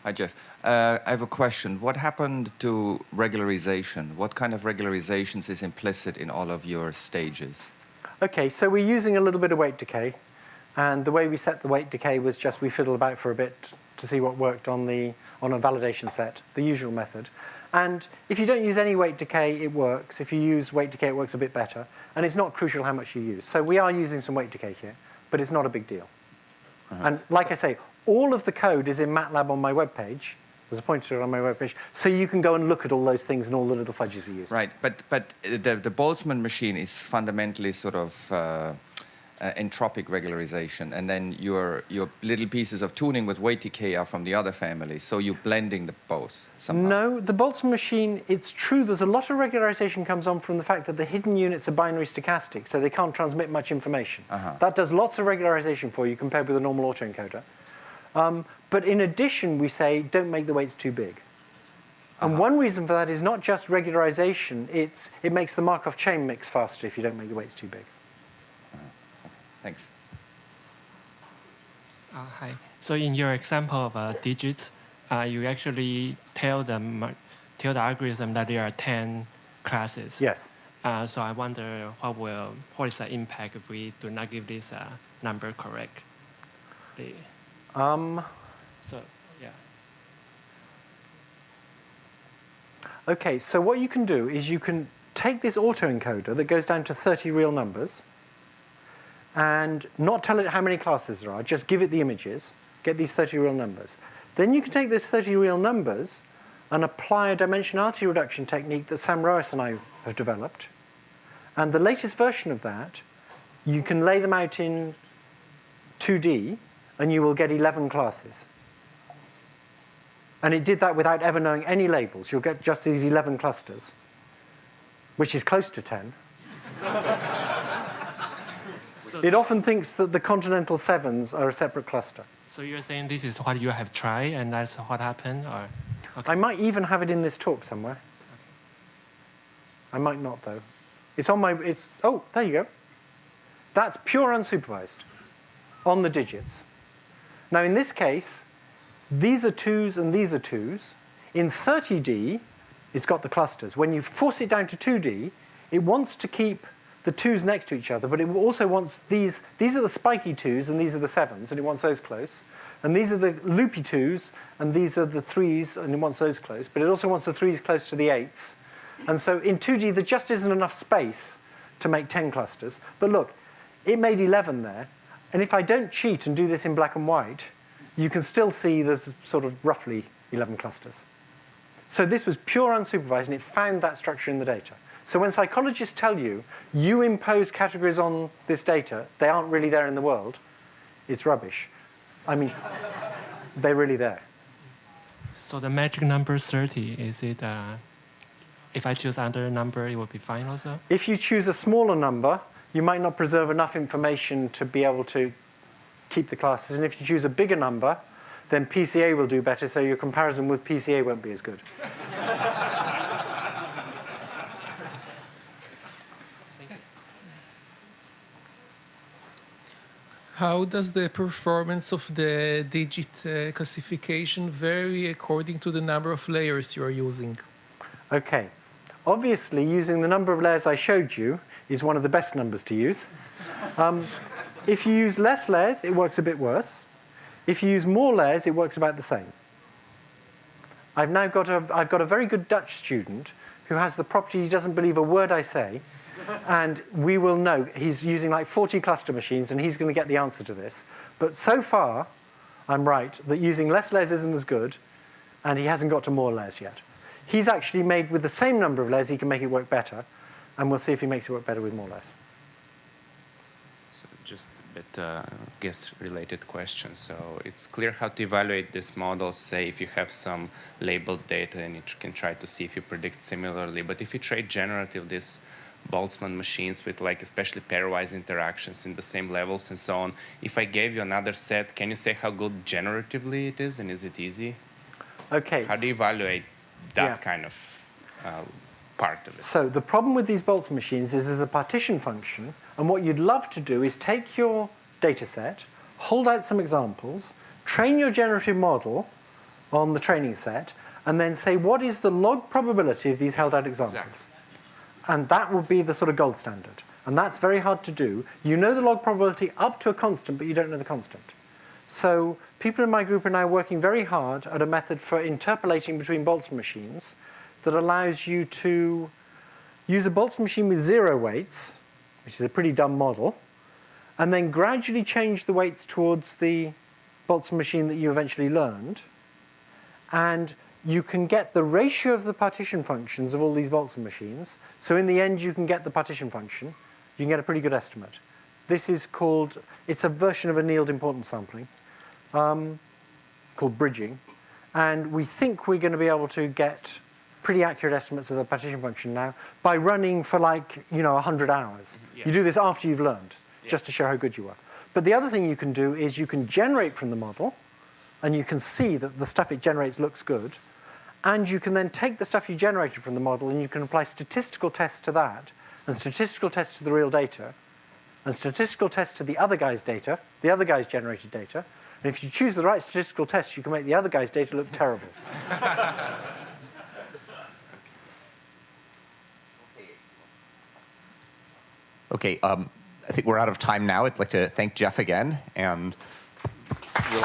Hi, Jeff. I have a question. What happened to regularization? What kind of regularizations is implicit in all of your stages? OK, so we're using a little bit of weight decay. And the way we set the weight decay was just we fiddled about for a bit to see what worked on a validation set, the usual method. And if you don't use any weight decay, it works. If you use weight decay, it works a bit better. And it's not crucial how much you use. So we are using some weight decay here, but it's not a big deal. And like I say, all of the code is in MATLAB on my webpage. There's a pointer to it on my webpage. So you can go and look at all those things and all the little fudges we use. Right, but the Boltzmann machine is fundamentally sort of entropic regularization, and then your little pieces of tuning with weight decay are from the other family, so you're blending the both somehow. No, the Boltzmann machine, it's true, there's a lot of regularization comes on from the fact that the hidden units are binary stochastic, so they can't transmit much information. That does lots of regularization for you compared with a normal autoencoder. But in addition, we say, don't make the weights too big. And one reason for that is not just regularization, it makes the Markov chain mix faster if you don't make the weights too big. Thanks. Hi. So in your example of digits, you actually tell the algorithm that there are 10 classes. Yes. So I wonder what is the impact if we do not give this number correctly? So yeah. OK, so what you can do is you can take this autoencoder that goes down to 30 real numbers and not tell it how many classes there are, just give it the images, get these 30 real numbers. Then you can take those 30 real numbers and apply a dimensionality reduction technique that Sam Roas and I have developed. And the latest version of that, you can lay them out in 2D, and you will get 11 classes. And it did that without ever knowing any labels. You'll get just these 11 clusters, which is close to 10. It often thinks that the continental sevens are a separate cluster. So you're saying this is what you have tried, and that's what happened, or? Okay. I might even have it in this talk somewhere. I might not, though. It's on my, oh, there you go. That's pure unsupervised on the digits. Now in this case, these are 2s and these are 2s. In 30D, it's got the clusters. When you force it down to 2D, it wants to keep the 2s next to each other, but it also wants these are the spiky 2s and these are the 7s, and it wants those close. And these are the loopy 2s, and these are the 3s, and it wants those close. But it also wants the 3s close to the 8s. And so in 2D, there just isn't enough space to make 10 clusters. But look, it made 11 there. And if I don't cheat and do this in black and white, you can still see there's sort of roughly 11 clusters. So this was pure unsupervised, and it found that structure in the data. So when psychologists tell you, you impose categories on this data, they aren't really there in the world, it's rubbish. I mean, they're really there. So the magic number 30, is it, if I choose another number, it will be fine also? If you choose a smaller number, you might not preserve enough information to be able to keep the classes. And if you choose a bigger number, then PCA will do better, so your comparison with PCA won't be as good. How does the performance of the digit classification vary according to the number of layers you are using? OK. Obviously, using the number of layers I showed you is one of the best numbers to use. If you use less layers, it works a bit worse. If you use more layers, it works about the same. I've got a very good Dutch student who has the property he doesn't believe a word I say. And we will know he's using like 40 cluster machines, and he's going to get the answer to this. But so far, I'm right, that using less layers isn't as good, and he hasn't got to more layers yet. He's actually made, with the same number of layers, he can make it work better. And we'll see if he makes it work better with more layers. So just a bit guess-related question. So it's clear how to evaluate these models, say, if you have some labeled data, and you can try to see if you predict similarly. But if you trade generative, these Boltzmann machines with, like, especially pairwise interactions in the same levels and so on, if I gave you another set, can you say how good generatively it is, and is it easy? OK. How do you evaluate that kind of part of it? So the problem with these Boltzmann machines is there's a partition function. And what you'd love to do is take your data set, hold out some examples, train your generative model on the training set, and then say, what is the log probability of these held out examples? Exactly. And that would be the sort of gold standard. And that's very hard to do. You know the log probability up to a constant, but you don't know the constant. So people in my group are now working very hard at a method for interpolating between Boltzmann machines that allows you to use a Boltzmann machine with 0 weights, which is a pretty dumb model, and then gradually change the weights towards the Boltzmann machine that you eventually learned. And you can get the ratio of the partition functions of all these Boltzmann machines. So in the end, you can get the partition function. You can get a pretty good estimate. This is called, it's a version of annealed importance sampling called bridging. And we think we're going to be able to get pretty accurate estimates of the partition function now by running for, like, 100 hours. Yeah. You do this after you've learned, just to show how good you are. But the other thing you can do is you can generate from the model, and you can see that the stuff it generates looks good. And you can then take the stuff you generated from the model, and you can apply statistical tests to that, and statistical tests to the real data, and statistical tests to the other guy's data, the other guy's generated data. And if you choose the right statistical test, you can make the other guy's data look terrible. OK, I think we're out of time now. I'd like to thank Jeff again. And we'll